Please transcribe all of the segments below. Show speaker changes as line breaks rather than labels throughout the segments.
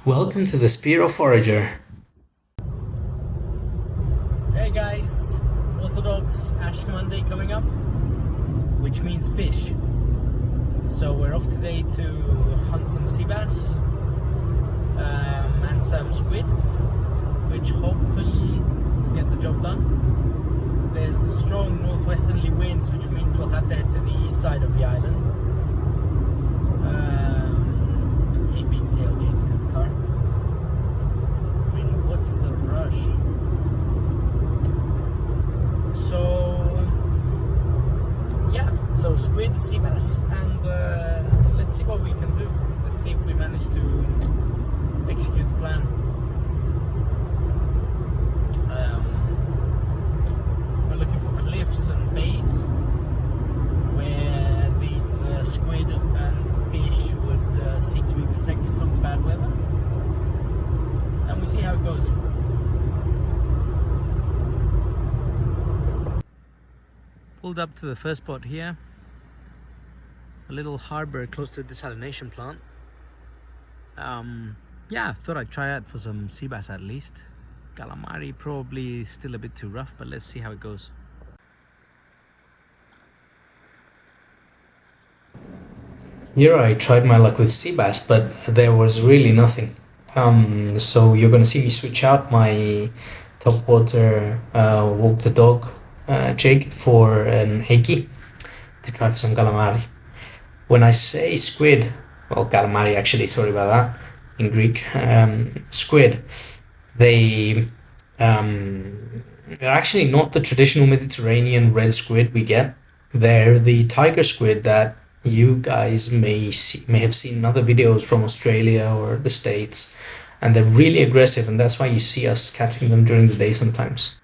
Welcome to the Spear of Forager.
Hey guys, Orthodox Ash Monday coming up, which means fish. So we're off today to hunt some sea bass and some squid, which hopefully get the job done. There's strong northwesterly winds, which means we'll have to head to the east side of the island. He'd been tailgated in the car. I mean, what's the rush? So squid, sea bass, and let's see what we can do. Let's see if we manage to execute the plan. We're looking for cliffs and bays where these squid and fish would seek to be protected from the bad weather, and we see how it goes. Pulled up to the first spot here, a little harbor close to the desalination plant. Yeah, thought I'd try out for some sea bass at least. Calamari probably still a bit too rough, but let's see how it goes.
Here I tried my luck with sea bass, but there was really nothing. So you're gonna see me switch out my top water walk the dog jig for an eki to try for some calamari. When I say squid, well, calamari actually, sorry about that, in Greek, squid, they're actually not the traditional Mediterranean red squid we get. They're the tiger squid that you guys may have seen in other videos from Australia or the States, and they're really aggressive, and that's why you see us catching them during the day sometimes.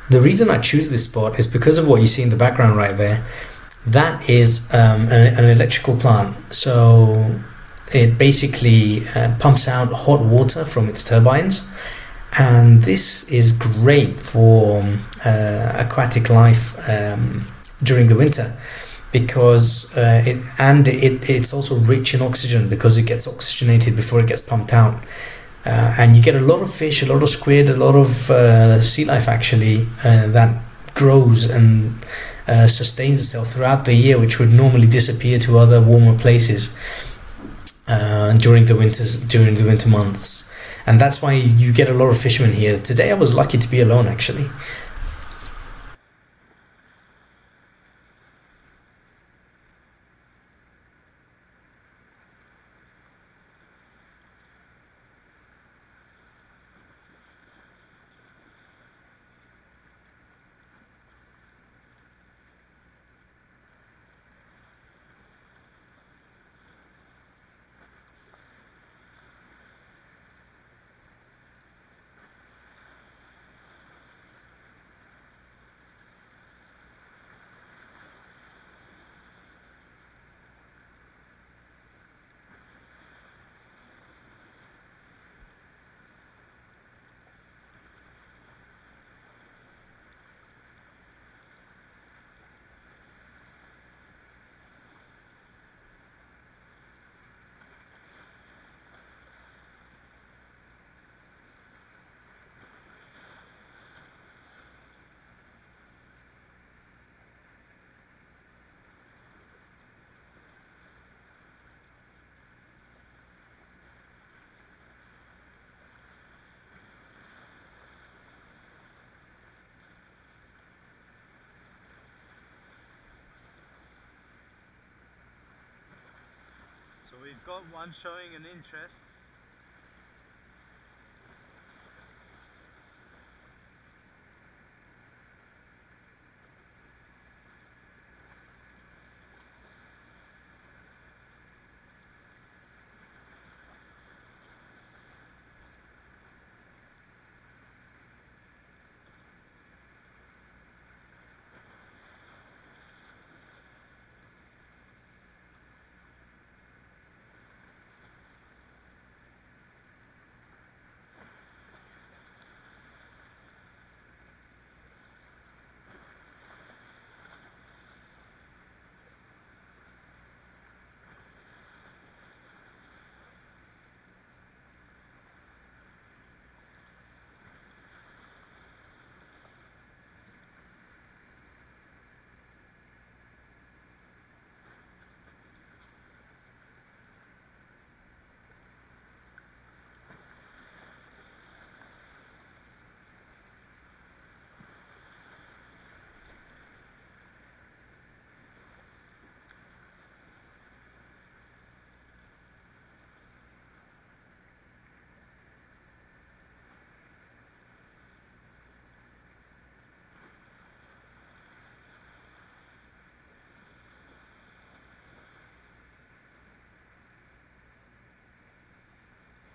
The reason I choose this spot is because of what you see in the background right there. That is an electrical plant. So it basically pumps out hot water from its turbines. And this is great for aquatic life during the winter, because it's also rich in oxygen because it gets oxygenated before it gets pumped out. And you get a lot of fish, a lot of squid, a lot of sea life actually that grows and sustains itself throughout the year, which would normally disappear to other warmer places during the winter months. And that's why you get a lot of fishermen here. Today I was lucky to be alone actually.
So we've got one showing an interest.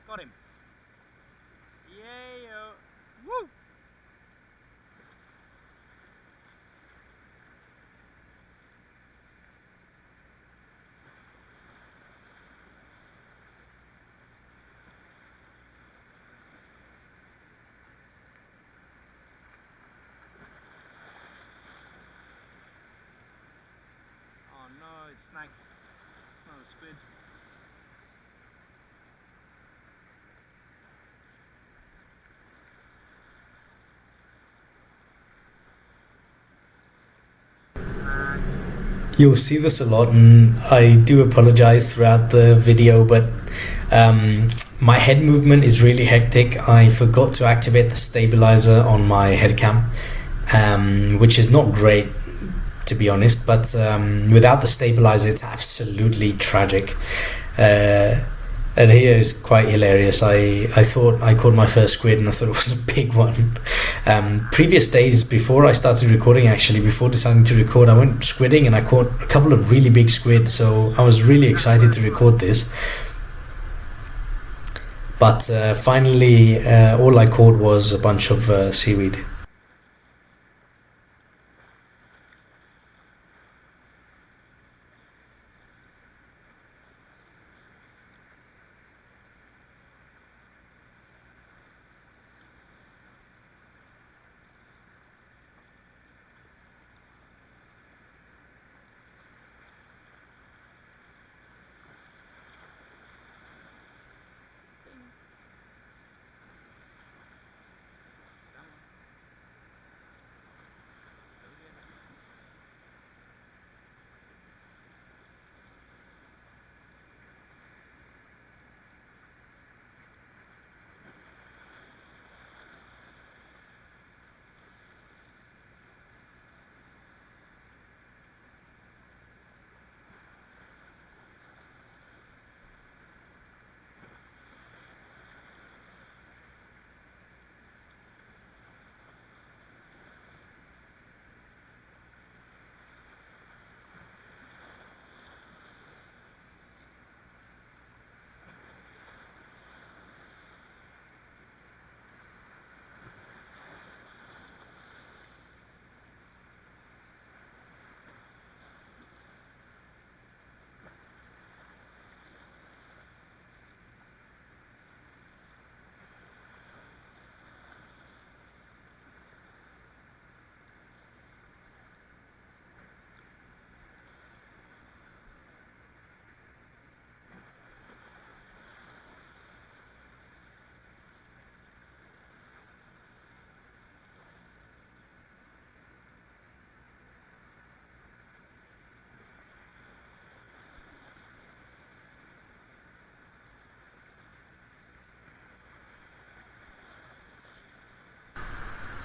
Got him. Yeah. Woo! Oh no, it's snagged. It's not a squid.
You'll see this a lot, and I do apologize throughout the video, but my head movement is really hectic. I forgot to activate the stabilizer on my head cam, which is not great to be honest, but without the stabilizer, it's absolutely tragic. Uh, and here is quite hilarious. I thought I caught my first squid and I thought it was a big one. Previous days before I started recording, actually, before deciding to record, I went squidding and I caught a couple of really big squid, so I was really excited to record this. But finally, all I caught was a bunch of seaweed.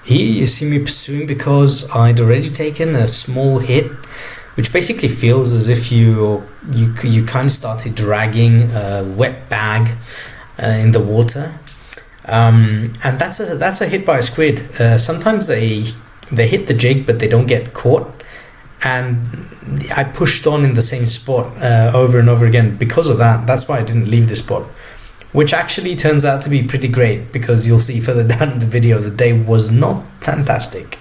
Here you see me pursuing because I'd already taken a small hit, which basically feels as if you kind of started dragging a wet bag in the water. And that's a hit by a squid. Sometimes they hit the jig, but they don't get caught. And I pushed on in the same spot over and over again because of that. That's why I didn't leave the spot, which actually turns out to be pretty great because you'll see further down in the video the day was not fantastic.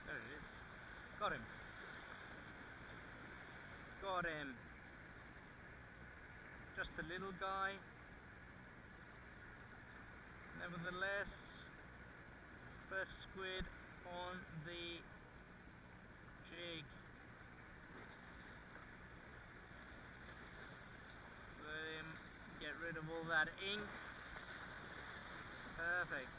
There it is. Got him. Got him. Just a little guy. Nevertheless, first squid on the jig. Let him get rid of all that ink. Perfect.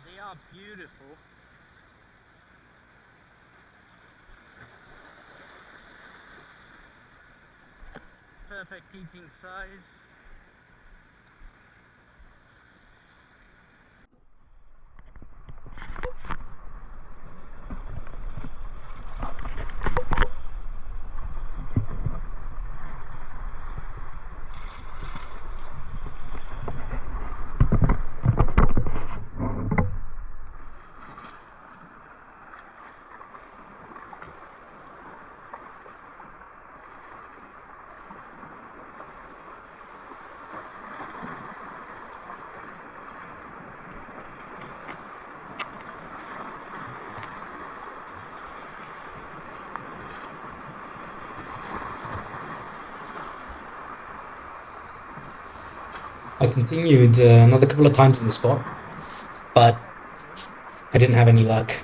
They are beautiful. Perfect eating size.
I continued another couple of times in the spot, but I didn't have any luck.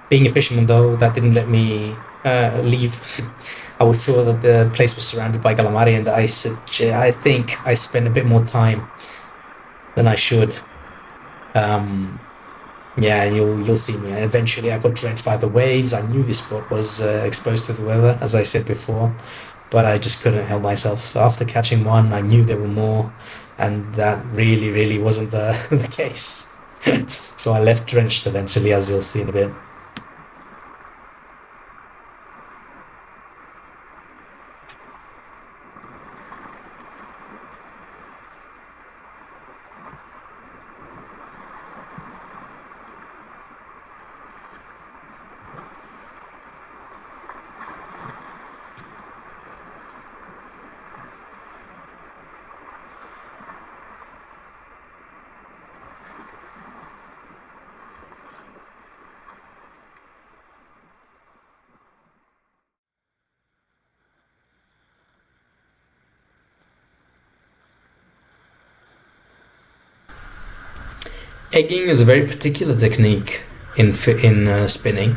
Being a fisherman, though, that didn't let me leave. I was sure that the place was surrounded by calamari, and I said, I think I spent a bit more time than I should. Um, yeah, you'll see me. And eventually, I got drenched by the waves. I knew this spot was exposed to the weather, as I said before, but I just couldn't help myself. After catching one, I knew there were more, and that really, really wasn't the the case. So I left drenched eventually, as you'll see in a bit. egging is a very particular technique in spinning,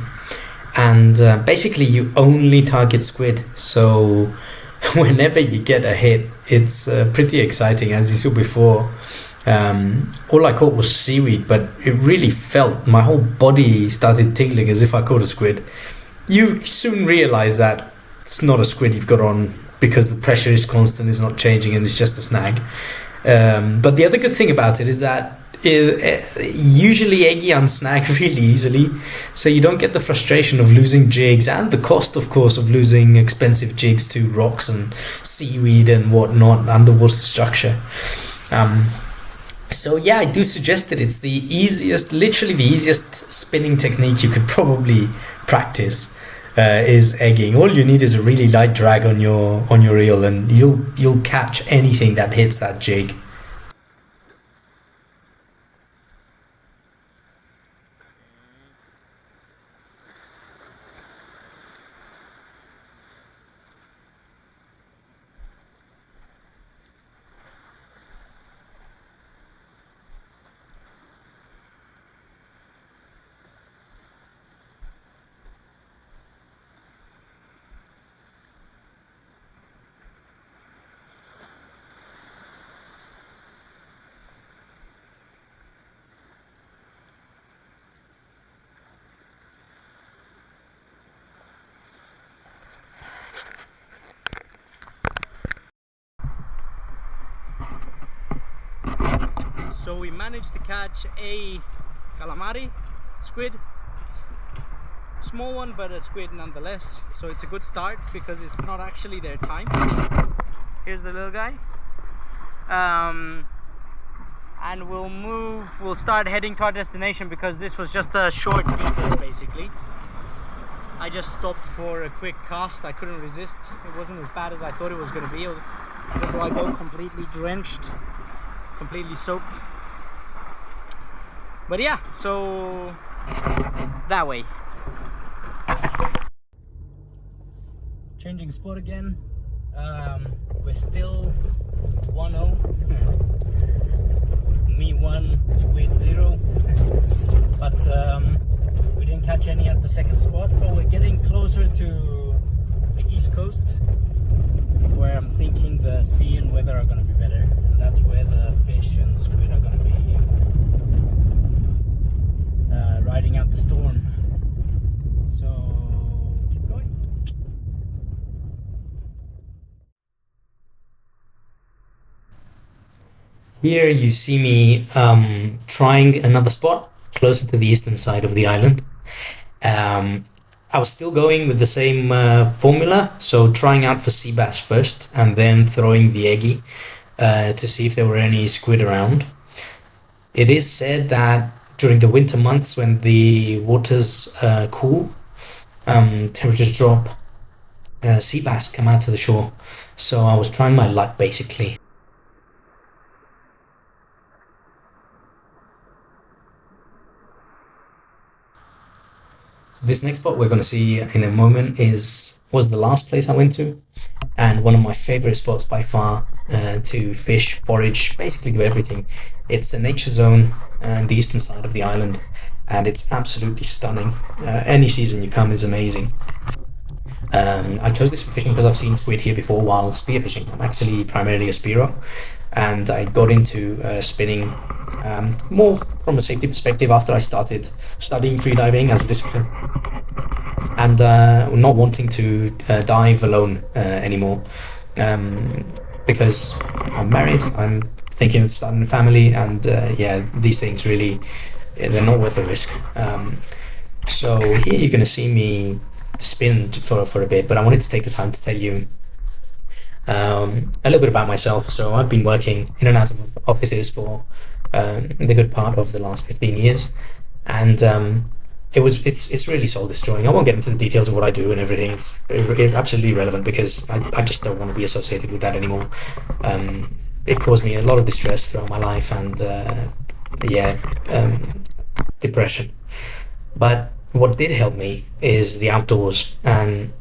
and basically you only target squid. So whenever you get a hit, it's pretty exciting. As you saw before, all I caught was seaweed, but it really felt my whole body started tingling as if I caught a squid. You soon realize that it's not a squid you've got on because the pressure is constant, it's not changing, and it's just a snag. But the other good thing about it is that usually eggy unsnag really easily, so you don't get the frustration of losing jigs and the cost, of course, of losing expensive jigs to rocks and seaweed and whatnot, underwater structure. Um, so yeah, I do suggest that it's the easiest, literally the easiest spinning technique you could probably practice. Is egging. All you need is a really light drag on your reel, and you'll catch anything that hits that jig.
So we managed to catch a calamari, squid, small one but a squid nonetheless. So it's a good start because it's not actually their time. Here's the little guy. And we'll start heading to our destination because this was just a short detour basically. I just stopped for a quick cast. I couldn't resist. It wasn't as bad as I thought it was going to be. Even though I go completely drenched, completely soaked. But yeah, so that way. Changing spot again. We're still 1-0. Me 1, squid 0. But we didn't catch any at the second spot. But we're getting closer to the east coast, where I'm thinking the sea and weather are going to be better. And that's where the fish and squid are going to be riding out the storm. So keep going.
Here you see me trying another spot closer to the eastern side of the island. Um, I was still going with the same formula, so trying out for sea bass first and then throwing the eggy to see if there were any squid around. It is said that during the winter months when the waters cool, temperatures drop, sea bass come out to the shore. So I was trying my luck basically. This next spot we're going to see in a moment was the last place I went to, and one of my favorite spots by far to fish, forage, basically do everything. It's a nature zone on the eastern side of the island, and it's absolutely stunning. Any season you come is amazing. I chose this for fishing because I've seen squid here before while spearfishing. I'm actually primarily a spearo, and I got into spinning more from a safety perspective after I started studying freediving as a discipline, and not wanting to dive alone anymore, because I'm married. I'm thinking of starting a family, and yeah, these things really they're not worth the risk. So here you're going to see me spin for a bit, but I wanted to take the time to tell you a little bit about myself. So I've been working in and out of offices for the good part of the last 15 years, and it's really soul destroying. I won't get into the details of what I do and everything. It's absolutely irrelevant because I just don't want to be associated with that anymore. It caused me a lot of distress throughout my life, and yeah, depression. But what did help me is the outdoors, and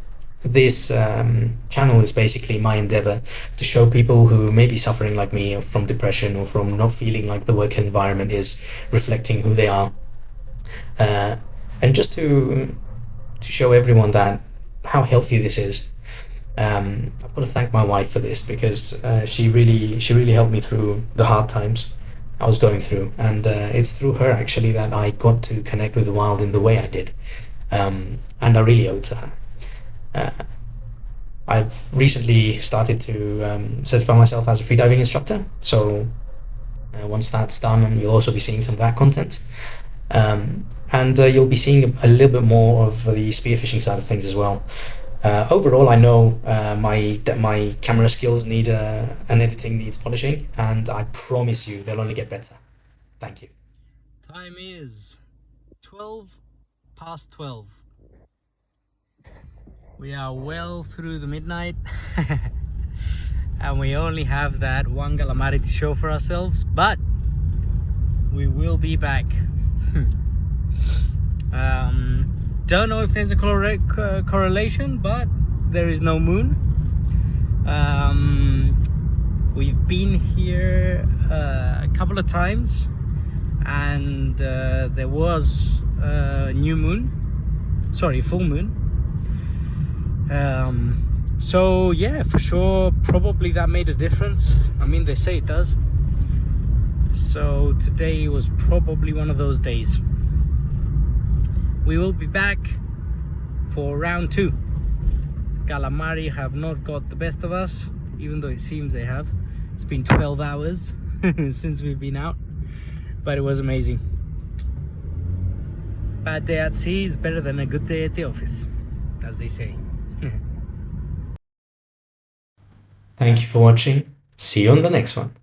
this channel is basically my endeavor to show people who may be suffering like me from depression or from not feeling like the work environment is reflecting who they are, uh, and just to show everyone that how healthy this is. I've got to thank my wife for this because she really helped me through the hard times I was going through, and it's through her actually that I got to connect with the wild in the way I did, and I really owe it to her. Uh, I've recently started to certify myself as a freediving instructor, so once that's done, you'll also be seeing some of that content. And you'll be seeing a little bit more of the spearfishing side of things as well. Overall, I know my camera skills need and editing needs polishing, and I promise you they'll only get better. Thank you.
Time is 12 past 12. We are well through the midnight and we only have that one calamari to show for ourselves, but we will be back. Don't know if there's a correlation, but there is no moon. We've been here a couple of times and there was a full moon. So yeah, for sure, probably that made a difference. I mean, they say it does. So today was probably one of those days. We will be back for round 2. Calamari have not got the best of us, even though it seems they have. It's been 12 hours since we've been out, but it was amazing. Bad day at sea is better than a good day at the office, as they say.
Thank you for watching. See you on the next one.